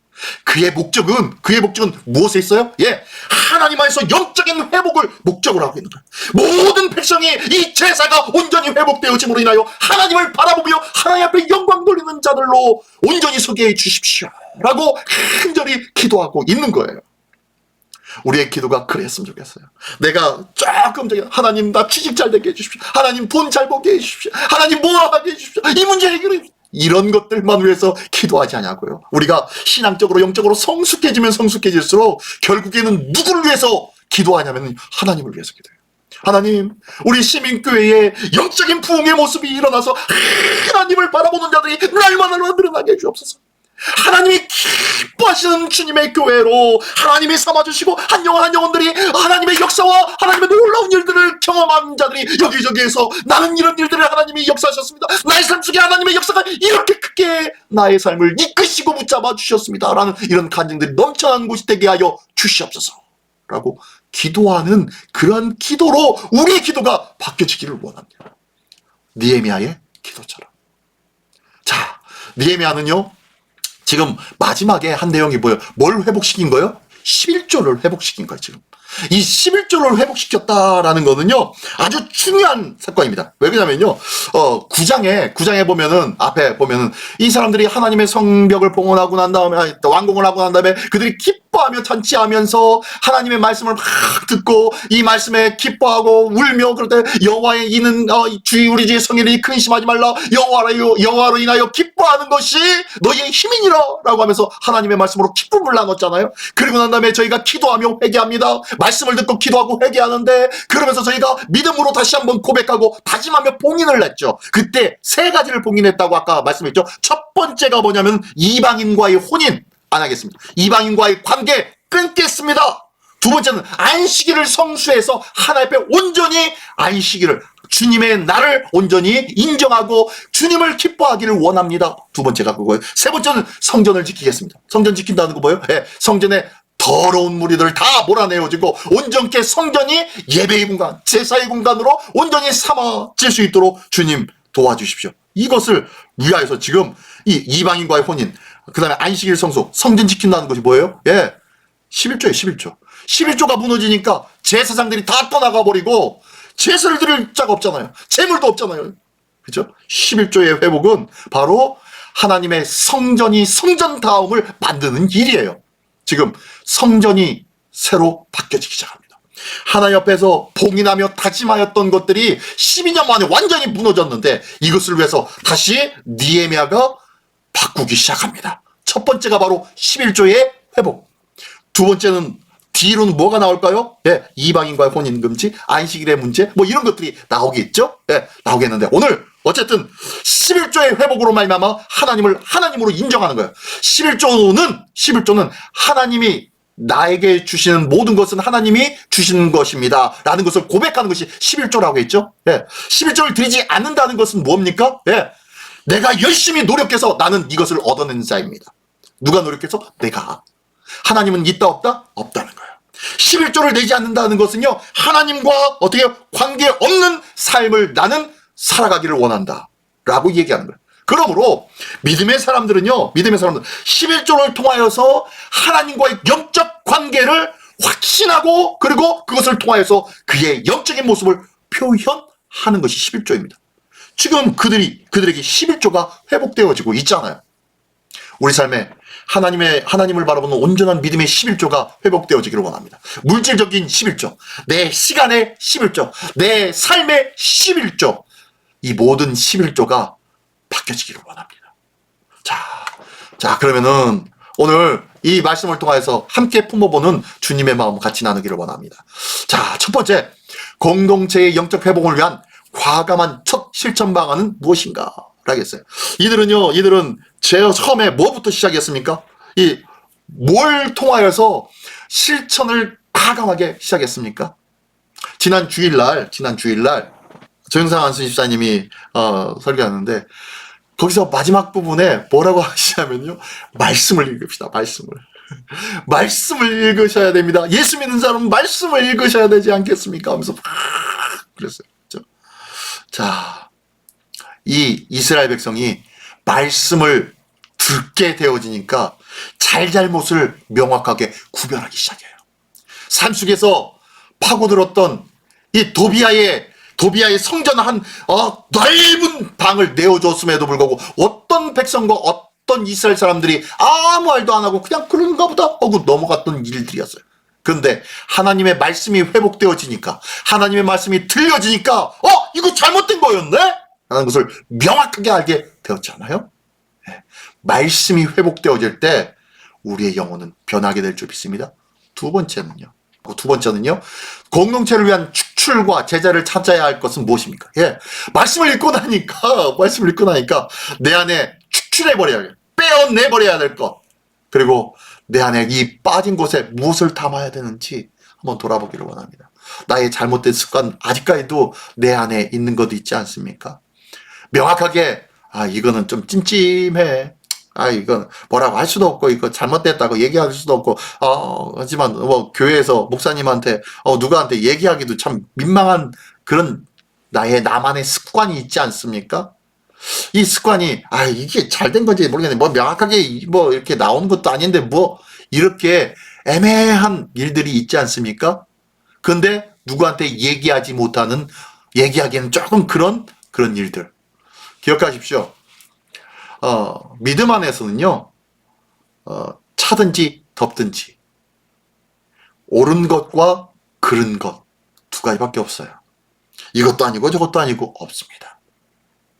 그의 목적은 무엇에 있어요? 예, 하나님 안에서 영적인 회복을 목적으로 하고 있는 거예요. 모든 백성이 이 제사가 온전히 회복되어짐으로 인하여 하나님을 바라보며 하나님 앞에 영광 돌리는 자들로 온전히 서게 해 주십시오 라고 간절히 기도하고 있는 거예요. 우리의 기도가 그랬으면 좋겠어요. 내가 조금 전에 하나님 나 취직 잘 되게 해주십시오, 하나님 돈 잘 벌게 해주십시오, 하나님 뭐 하게 해주십시오, 이 문제 해결해 주십시오, 이런 것들만 위해서 기도하지 않냐고요. 우리가 신앙적으로 영적으로 성숙해지면 성숙해질수록 결국에는 누구를 위해서 기도하냐면 하나님을 위해서 기도해요. 하나님, 우리 시민교회에 영적인 부흥의 모습이 일어나서 하나님을 바라보는 자들이 날마다 늘어나게 해주옵소서. 하나님이 기뻐하시는 주님의 교회로 하나님이 삼아주시고 한 영혼들이 하나님의 역사와 하나님의 놀라운 일들을 경험한 자들이 여기저기에서 나는 이런 일들을 하나님이 역사하셨습니다, 나의 삶 속에 하나님의 역사가 이렇게 크게 나의 삶을 이끄시고 붙잡아 주셨습니다 라는 이런 간증들이 넘쳐나는 곳이 되게 하여 주시옵소서 라고 기도하는 그런 기도로 우리의 기도가 바뀌어지기를 원합니다. 느헤미야의 기도처럼. 느헤미야는요, 지금 마지막에 한 내용이 뭐예요? 뭘 회복시킨 거예요? 11조를 회복시킨 거예요, 지금. 이 11조를 회복시켰다라는 거는요, 아주 중요한 사건입니다. 왜 그러냐면요, 9장에 보면은, 앞에 보면은, 이 사람들이 하나님의 성벽을 봉헌하고 난 다음에, 완공을 하고 난 다음에, 그들이 기뻐하며 잔치하면서 하나님의 말씀을 막 듣고, 이 말씀에 기뻐하고 울며, 그럴 때 여호와의 이는, 주의 우리 주의 성일이 근심하지 말라, 여호와로 인하여 기뻐하는 것이 너희의 힘이니라, 라고 하면서 하나님의 말씀으로 기쁨을 나눴잖아요. 그리고 난 다음에 저희가 기도하며 회개합니다. 말씀을 듣고 기도하고 회개하는데, 그러면서 저희가 믿음으로 다시 한번 고백하고 다짐하며 봉인을 냈죠. 그때 세 가지를 봉인했다고 아까 말씀했죠. 첫 번째가 뭐냐면 이방인과의 혼인 안 하겠습니다. 이방인과의 관계 끊겠습니다. 두 번째는 안식일을 성수해서 하나님 앞에 온전히 안식일을, 주님의 날을 온전히 인정하고 주님을 기뻐하기를 원합니다. 두 번째가 그거예요. 세 번째는 성전을 지키겠습니다. 성전 지킨다는 거 뭐예요? 성전에 더러운 무리들을 다 몰아내어지고 온전케 성전이 예배의 공간, 제사의 공간으로 온전히 삼아질 수 있도록 주님 도와주십시오. 이것을 위하여서 지금 이 이방인과의 혼인, 그 다음에 안식일 성수, 성전 지킨다는 것이 뭐예요? 11조예요, 11조. 11조가 무너지니까 제사장들이 다 떠나가 버리고 제사를 드릴 자가 없잖아요. 재물도 없잖아요. 그죠? 11조의 회복은 바로 하나님의 성전이 성전다움을 만드는 일이에요. 지금 성전이 새로 바뀌어지기 시작합니다. 하나님 앞에서 봉인하며 다짐하였던 것들이 12년 만에 완전히 무너졌는데 이것을 위해서 다시 느헤미야가 바꾸기 시작합니다. 첫 번째가 바로 11조의 회복. 두 번째는 뒤로는 뭐가 나올까요? 이방인과의 혼인금지, 안식일의 문제, 뭐 이런 것들이 나오겠죠? 나오겠는데 오늘 어쨌든 11조의 회복으로 말미암아 하나님을 하나님으로 인정하는 거예요. 11조는 하나님이 나에게 주시는 모든 것은 하나님이 주시는 것입니다 라는 것을 고백하는 것이 11조라고 했죠. 11조를 드리지 않는다는 것은 뭡니까? 내가 열심히 노력해서 나는 이것을 얻어내는 자입니다. 누가 노력해서? 내가. 하나님은 있다 없다? 없다는 거예요. 11조를 내지 않는다는 것은요, 하나님과 어떻게 관계없는 삶을 나는 살아가기를 원한다 라고 얘기하는 거예요. 그러므로 믿음의 사람들은요, 11조를 통하여서 하나님과의 영적 관계를 확신하고 그리고 그것을 통하여서 그의 영적인 모습을 표현하는 것이 11조입니다. 지금 그들에게 11조가 회복되어지고 있잖아요. 우리 삶에 하나님을 바라보는 온전한 믿음의 11조가 회복되어지기를 원합니다. 물질적인 11조, 내 시간의 11조, 내 삶의 11조, 이 모든 11조가 바뀌어지기를 원합니다. 자, 그러면은 오늘 이 말씀을 통해서 함께 품어보는 주님의 마음 같이 나누기를 원합니다. 자, 첫 번째, 공동체의 영적 회복을 위한 과감한 첫 실천 방안은 무엇인가? 라겠어요. 이들은 제일 처음에 뭐부터 시작했습니까? 뭘 통하여서 실천을 과감하게 시작했습니까? 지난 주일날 조영상 안수 집사님이 설교하는데 거기서 마지막 부분에 뭐라고 하시냐면요, 말씀을 읽읍시다. 말씀을 읽으셔야 됩니다. 예수 믿는 사람은 말씀을 읽으셔야 되지 않겠습니까? 하면서 막 그랬어요. 그렇죠? 자, 이 이스라엘 백성이 말씀을 듣게 되어지니까 잘잘못을 명확하게 구별하기 시작해요. 산속에서 파고들었던 이 도비아의 성전 한 넓은 방을 내어줬음에도 불구하고 어떤 백성과 어떤 이스라엘 사람들이 아무 말도 안 하고 그냥 그런가 보다 하고 넘어갔던 일들이었어요. 그런데 하나님의 말씀이 회복되어지니까, 하나님의 말씀이 들려지니까 이거 잘못된 거였네? 라는 것을 명확하게 알게 되었잖아요. 말씀이 회복되어질 때 우리의 영혼은 변하게 될 줄 믿습니다. 두 번째는요, 공동체를 위한 축출과 제자를 찾아야 할 것은 무엇입니까? 말씀을 읽고 나니까 내 안에 빼어내버려야 될 것, 그리고 내 안에 이 빠진 곳에 무엇을 담아야 되는지 한번 돌아보기를 원합니다. 나의 잘못된 습관 아직까지도 내 안에 있는 것도 있지 않습니까? 명확하게 이거는 좀 찜찜해, 이건 뭐라고 할 수도 없고 이거 잘못됐다고 얘기할 수도 없고 하지만 뭐 교회에서 목사님한테 누구한테 얘기하기도 참 민망한 그런 나만의 습관이 있지 않습니까? 이 습관이, 이게 잘 된 건지 모르겠네. 뭐 명확하게 뭐 이렇게 나오는 것도 아닌데 뭐 이렇게 애매한 일들이 있지 않습니까? 근데 누구한테 얘기하기에는 조금 그런 일들. 기억하십시오. 믿음 안에서는요, 차든지 덥든지, 옳은 것과 그른 것, 두 가지밖에 없어요. 이것도 아니고 저것도 아니고 없습니다.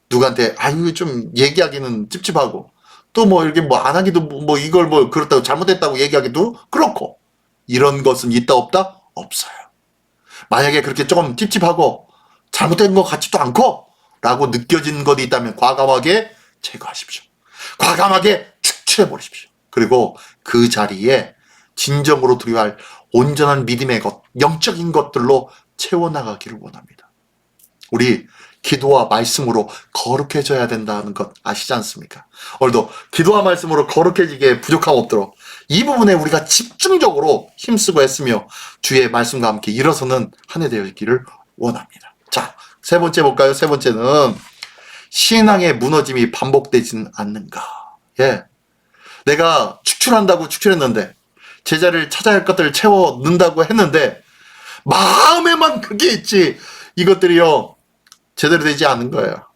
누구한테, 이거 좀 얘기하기는 찝찝하고, 또 뭐 이렇게 뭐 안 하기도 뭐 이걸 뭐 그렇다고 잘못했다고 얘기하기도 그렇고, 이런 것은 있다 없다? 없어요. 만약에 그렇게 조금 찝찝하고 잘못된 것 같지도 않고 라고 느껴지는 것이 있다면 과감하게 제거하십시오. 과감하게 축출해버리십시오. 그리고 그 자리에 진정으로 드려야 할 온전한 믿음의 것, 영적인 것들로 채워나가기를 원합니다. 우리 기도와 말씀으로 거룩해져야 된다는 것 아시지 않습니까? 오늘도 기도와 말씀으로 거룩해지게 부족함 없도록 이 부분에 우리가 집중적으로 힘쓰고 했으며 주의 말씀과 함께 일어서는 한 해 되기를 원합니다. 자, 세 번째 볼까요? 세 번째는 신앙의 무너짐이 반복되지는 않는가. 예. 내가 축출한다고 축출했는데 제자리를 찾아야 할 것들을 채워 넣는다고 했는데 마음에만 그게 있지 이것들이요 제대로 되지 않은 거예요.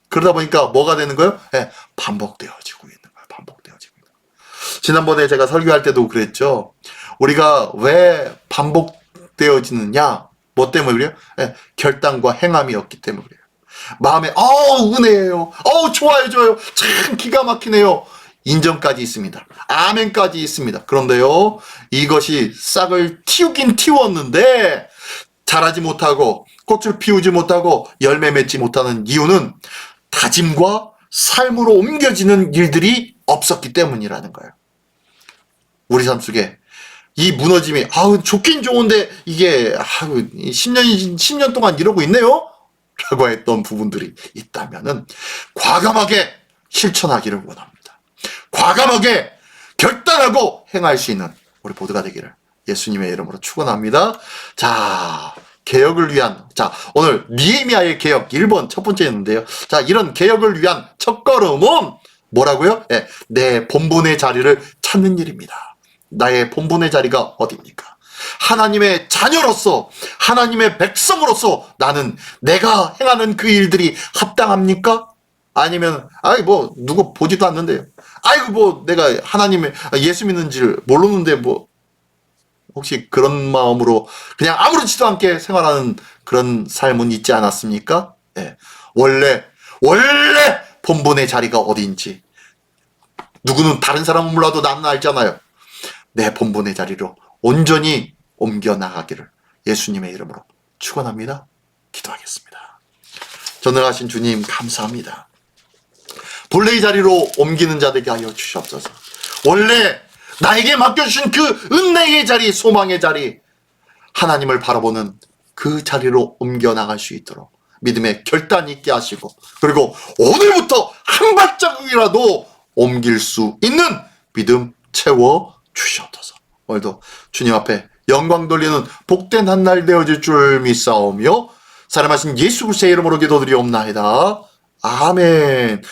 그러다 보니까 뭐가 되는 거예요? 예, 반복되어지고 있는 거예요. 반복되어지고 있는 거예요. 지난번에 제가 설교할 때도 그랬죠. 우리가 왜 반복되어지느냐? 뭐 때문에 그래요? 예, 결단과 행함이 없기 때문에 그래요. 마음에 은혜예요. 좋아요. 참 기가 막히네요. 인정까지 있습니다. 아멘까지 있습니다. 그런데요, 이것이 싹을 틔우긴 틔웠는데 자라지 못하고 꽃을 피우지 못하고 열매 맺지 못하는 이유는 다짐과 삶으로 옮겨지는 일들이 없었기 때문이라는 거예요. 우리 삶 속에 이 무너짐이 좋긴 좋은데 이게 10년 동안 이러고 있네요? 라고 했던 부분들이 있다면은 과감하게 실천하기를 원합니다. 과감하게 결단하고 행할 수 있는 우리 모두가 되기를 예수님의 이름으로 축원합니다. 자, 개혁을 위한, 오늘 느헤미야의 개혁 1번 첫 번째였는데요. 자, 이런 개혁을 위한 첫걸음은 뭐라고요? 네, 내 본분의 자리를 찾는 일입니다. 나의 본분의 자리가 어디입니까? 하나님의 자녀로서, 하나님의 백성으로서 나는 내가 행하는 그 일들이 합당합니까? 아니면, 누구 보지도 않는데요. 내가 예수 믿는 줄 모르는데 혹시 그런 마음으로 그냥 아무렇지도 않게 생활하는 그런 삶은 있지 않았습니까? 예. 원래 본분의 자리가 어디인지 누구는 다른 사람은 몰라도 나는 알잖아요. 내 본분의 자리로 온전히 옮겨나가기를 예수님의 이름으로 축원합니다. 기도하겠습니다. 전능하신 주님 감사합니다. 본래의 자리로 옮기는 자 되게 하여 주시옵소서. 원래 나에게 맡겨주신 그 은혜의 자리, 소망의 자리, 하나님을 바라보는 그 자리로 옮겨나갈 수 있도록 믿음의 결단이 있게 하시고 그리고 오늘부터 한 발자국이라도 옮길 수 있는 믿음 채워 주시옵소서. 오늘도 주님 앞에 영광 돌리는 복된 한 날 되어질 줄 믿사오며 사랑하신 예수 그리스도의 이름으로 기도드리옵나이다. 아멘.